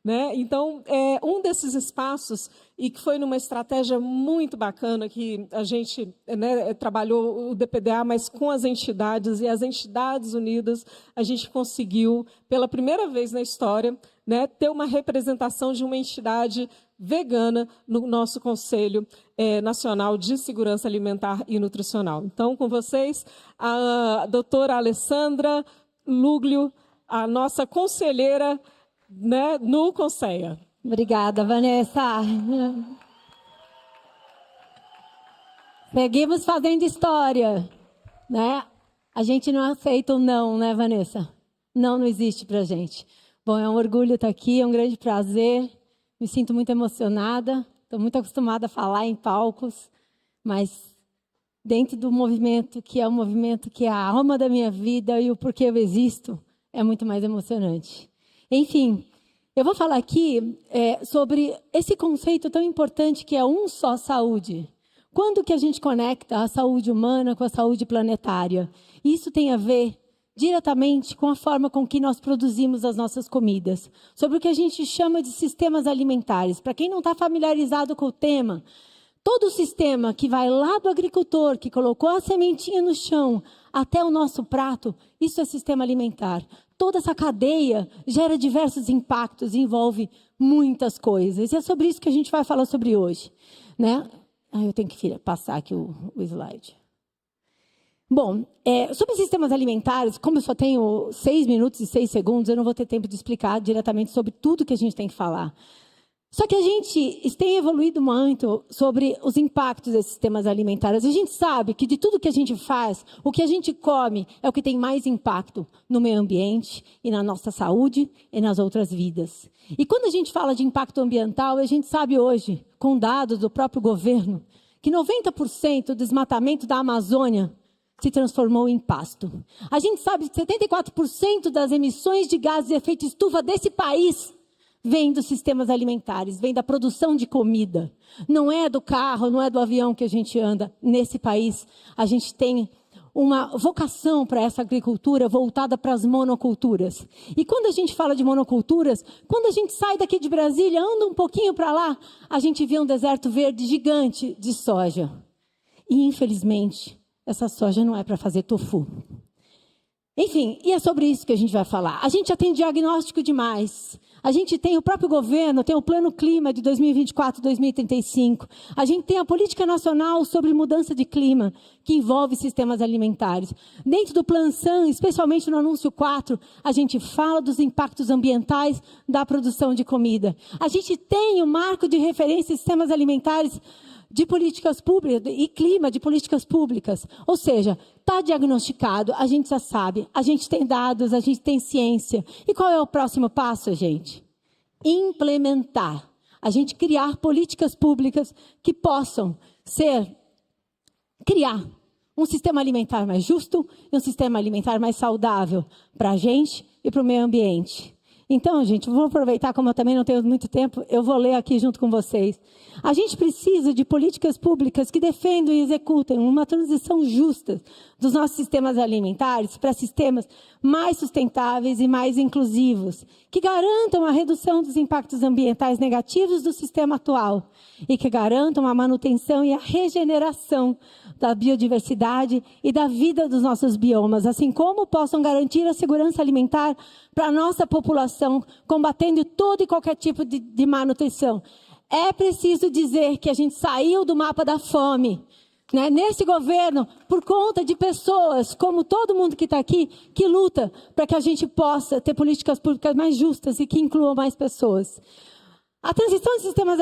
né? Então, um desses espaços, e que foi numa estratégia muito bacana, que a gente, né, trabalhou o DPDA, mas com as entidades, e as entidades unidas, a gente conseguiu, pela primeira vez na história, né, ter uma representação de uma entidade vegana no nosso Conselho Nacional de Segurança Alimentar e Nutricional. Então, com vocês, a doutora Alessandra Luglio, a nossa conselheira, né, no Conceia. Obrigada, Vanessa. Seguimos fazendo história, né? A gente não aceita o não, né, Vanessa? Não existe pra gente. Bom, é um orgulho estar aqui, é um grande prazer. Me sinto muito emocionada. Estou muito acostumada a falar em palcos, mas dentro do movimento, que é o movimento que é a alma da minha vida e o porquê eu existo, é muito mais emocionante. Enfim, eu vou falar aqui sobre esse conceito tão importante que é um só saúde. Quando que a gente conecta a saúde humana com a saúde planetária? Isso tem a ver diretamente com a forma com que nós produzimos as nossas comidas, sobre o que a gente chama de sistemas alimentares. Para quem não está familiarizado com o tema, todo o sistema que vai lá do agricultor, que colocou a sementinha no chão, até o nosso prato, isso é sistema alimentar. Toda essa cadeia gera diversos impactos, envolve muitas coisas. E é sobre isso que a gente vai falar sobre hoje, né? Eu tenho que passar aqui o slide. Bom, sobre sistemas alimentares, como eu só tenho 6 minutos e 6 segundos, eu não vou ter tempo de explicar diretamente sobre tudo que a gente tem que falar. Só que a gente tem evoluído muito sobre os impactos desses sistemas alimentares. A gente sabe que de tudo que a gente faz, o que a gente come é o que tem mais impacto no meio ambiente e na nossa saúde e nas outras vidas. E quando a gente fala de impacto ambiental, a gente sabe hoje, com dados do próprio governo, que 90% do desmatamento da Amazônia se transformou em pasto. A gente sabe que 74% das emissões de gases de efeito estufa desse país vem dos sistemas alimentares, vem da produção de comida. Não é do carro, não é do avião que a gente anda. Nesse país, a gente tem uma vocação para essa agricultura voltada para as monoculturas. E quando a gente fala de monoculturas, quando a gente sai daqui de Brasília, anda um pouquinho para lá, a gente vê um deserto verde gigante de soja. E, infelizmente, essa soja não é para fazer tofu. Enfim, e é sobre isso que a gente vai falar. A gente já tem diagnóstico demais. A gente tem o próprio governo, tem o Plano Clima de 2024-2035. A gente tem a Política Nacional sobre Mudança de Clima, que envolve sistemas alimentares. Dentro do Plan SAM, especialmente no anúncio 4, a gente fala dos impactos ambientais da produção de comida. A gente tem o marco de referência em sistemas alimentares de políticas públicas e clima de políticas públicas. Ou seja, está diagnosticado, a gente já sabe, a gente tem dados, a gente tem ciência. E qual é o próximo passo, gente? Implementar. A gente criar políticas públicas que possam criar um sistema alimentar mais justo e um sistema alimentar mais saudável para a gente e para o meio ambiente. Então, gente, vou aproveitar, como eu também não tenho muito tempo, eu vou ler aqui junto com vocês. A gente precisa de políticas públicas que defendam e executem uma transição justa dos nossos sistemas alimentares para sistemas mais sustentáveis e mais inclusivos, que garantam a redução dos impactos ambientais negativos do sistema atual e que garantam a manutenção e a regeneração da biodiversidade e da vida dos nossos biomas, assim como possam garantir a segurança alimentar para a nossa população, combatendo todo e qualquer tipo de má nutrição. É preciso dizer que a gente saiu do mapa da fome, né? Nesse governo, por conta de pessoas, como todo mundo que está aqui, que luta para que a gente possa ter políticas públicas mais justas e que incluam mais pessoas. A transição dos sistemas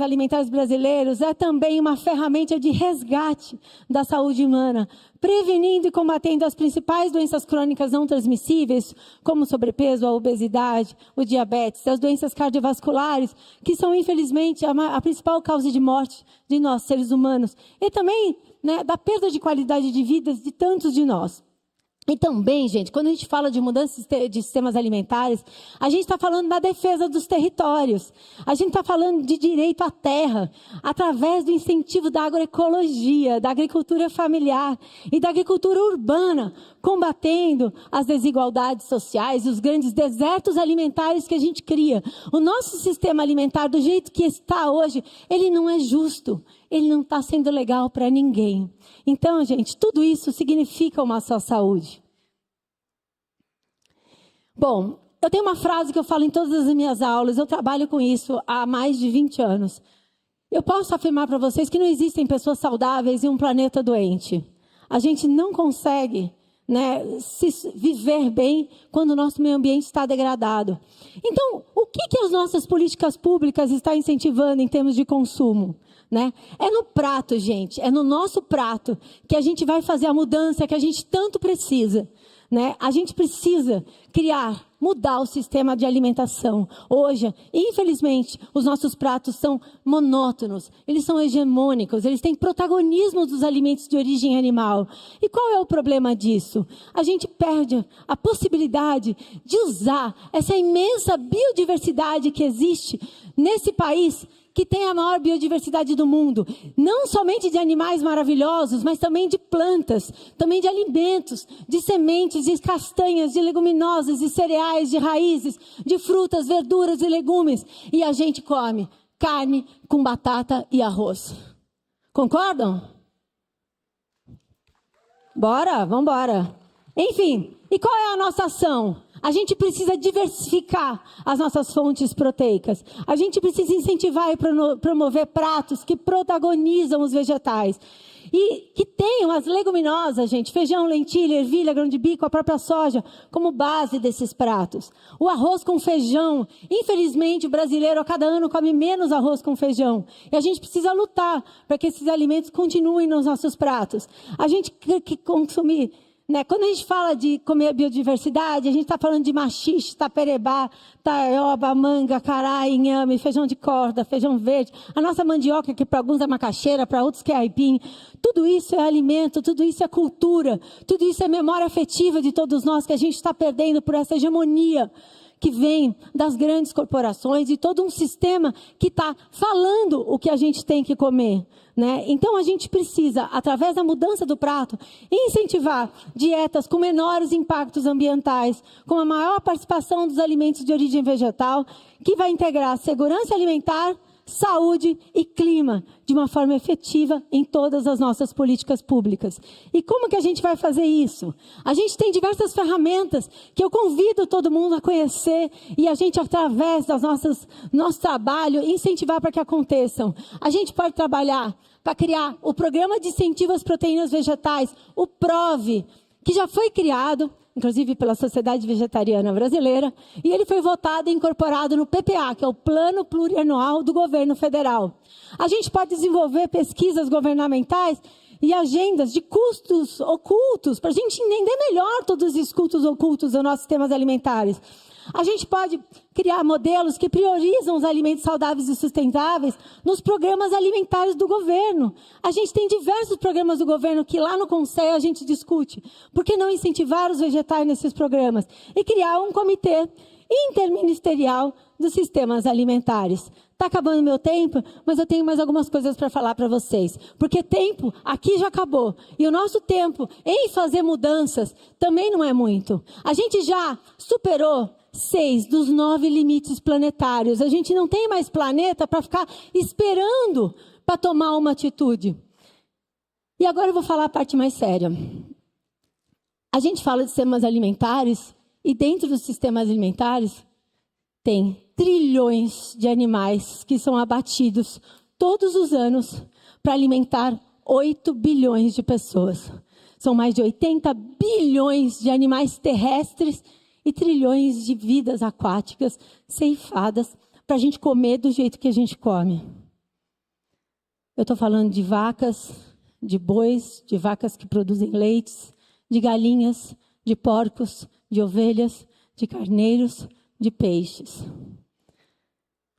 alimentares brasileiros é também uma ferramenta de resgate da saúde humana, prevenindo e combatendo as principais doenças crônicas não transmissíveis, como o sobrepeso, a obesidade, o diabetes, as doenças cardiovasculares, que são, infelizmente, a principal causa de morte de nós, seres humanos, e também, né, da perda de qualidade de vida de tantos de nós. E também, gente, quando a gente fala de mudança de sistemas alimentares, a gente está falando da defesa dos territórios. A gente está falando de direito à terra, através do incentivo da agroecologia, da agricultura familiar e da agricultura urbana, combatendo as desigualdades sociais e os grandes desertos alimentares que a gente cria. O nosso sistema alimentar, do jeito que está hoje, ele não é justo. Ele não está sendo legal para ninguém. Então, gente, tudo isso significa uma só saúde. Bom, eu tenho uma frase que eu falo em todas as minhas aulas, eu trabalho com isso há mais de 20 anos. Eu posso afirmar para vocês que não existem pessoas saudáveis em um planeta doente. A gente não consegue, se viver bem quando o nosso meio ambiente está degradado. Então, o que as nossas políticas públicas estão incentivando em termos de consumo? É no prato, gente, é no nosso prato que a gente vai fazer a mudança que a gente tanto precisa. A gente precisa mudar o sistema de alimentação. Hoje, infelizmente, os nossos pratos são monótonos, eles são hegemônicos, eles têm protagonismo dos alimentos de origem animal. E qual é o problema disso? A gente perde a possibilidade de usar essa imensa biodiversidade que existe nesse país, que tem a maior biodiversidade do mundo, não somente de animais maravilhosos, mas também de plantas, também de alimentos, de sementes, de castanhas, de leguminosas, de cereais, de raízes, de frutas, verduras e legumes. E a gente come carne com batata e arroz. Concordam? Bora, vamos embora. Enfim, e qual é a nossa ação? A gente precisa diversificar as nossas fontes proteicas. A gente precisa incentivar e promover pratos que protagonizam os vegetais. E que tenham as leguminosas, gente, feijão, lentilha, ervilha, grão de bico, a própria soja, como base desses pratos. O arroz com feijão. Infelizmente, o brasileiro a cada ano come menos arroz com feijão. E a gente precisa lutar para que esses alimentos continuem nos nossos pratos. A gente tem que consumir... Quando a gente fala de comer biodiversidade, a gente está falando de maxixe, taperebá, taioba, manga, cará, inhame, feijão de corda, feijão verde, a nossa mandioca, que para alguns é macaxeira, para outros que é aipim. Tudo isso é alimento, tudo isso é cultura, tudo isso é memória afetiva de todos nós que a gente está perdendo por essa hegemonia que vem das grandes corporações e todo um sistema que está falando o que a gente tem que comer. Então, a gente precisa, através da mudança do prato, incentivar dietas com menores impactos ambientais, com a maior participação dos alimentos de origem vegetal, que vai integrar segurança alimentar, saúde e clima de uma forma efetiva em todas as nossas políticas públicas. E como que a gente vai fazer isso? A gente tem diversas ferramentas que eu convido todo mundo a conhecer e a gente, através das nosso trabalho, incentivar para que aconteçam. A gente pode trabalhar para criar o Programa de Incentivo às Proteínas Vegetais, o PROVE, que já foi criado, inclusive pela Sociedade Vegetariana Brasileira, e ele foi votado e incorporado no PPA, que é o Plano Plurianual do Governo Federal. A gente pode desenvolver pesquisas governamentais e agendas de custos ocultos, para a gente entender melhor todos os custos ocultos dos nossos sistemas alimentares. A gente pode criar modelos que priorizam os alimentos saudáveis e sustentáveis nos programas alimentares do governo. A gente tem diversos programas do governo que lá no Conselho a gente discute. Por que não incentivar os vegetais nesses programas? E criar um comitê interministerial dos sistemas alimentares. Está acabando meu tempo, mas eu tenho mais algumas coisas para falar para vocês. Porque tempo aqui já acabou. E o nosso tempo em fazer mudanças também não é muito. A gente já superou 6 dos 9 limites planetários. A gente não tem mais planeta para ficar esperando para tomar uma atitude. E agora eu vou falar a parte mais séria. A gente fala de sistemas alimentares e dentro dos sistemas alimentares tem trilhões de animais que são abatidos todos os anos para alimentar 8 bilhões de pessoas. São mais de 80 bilhões de animais terrestres e trilhões de vidas aquáticas ceifadas para a gente comer do jeito que a gente come. Eu estou falando de vacas, de bois, de vacas que produzem leites, de galinhas, de porcos, de ovelhas, de carneiros, de peixes.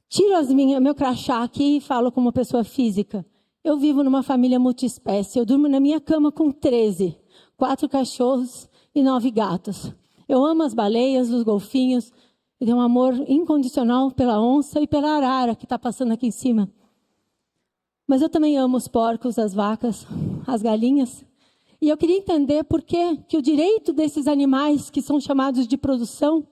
Tiro meu crachá aqui e falo como pessoa física. Eu vivo numa família multiespécie. Eu durmo na minha cama com 13. 4 cachorros e 9 gatos. Eu amo as baleias, os golfinhos, e tenho um amor incondicional pela onça e pela arara que está passando aqui em cima. Mas eu também amo os porcos, as vacas, as galinhas. E eu queria entender por que o direito desses animais que são chamados de produção,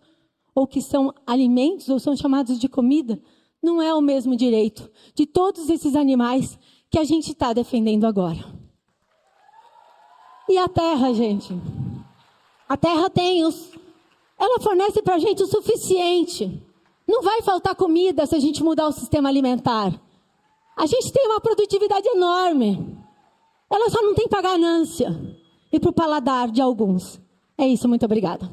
ou que são alimentos, ou são chamados de comida, não é o mesmo direito de todos esses animais que a gente está defendendo agora. E a terra, gente? A terra ela fornece para a gente o suficiente. Não vai faltar comida se a gente mudar o sistema alimentar. A gente tem uma produtividade enorme. Ela só não tem para ganância e para o paladar de alguns. É isso, muito obrigada.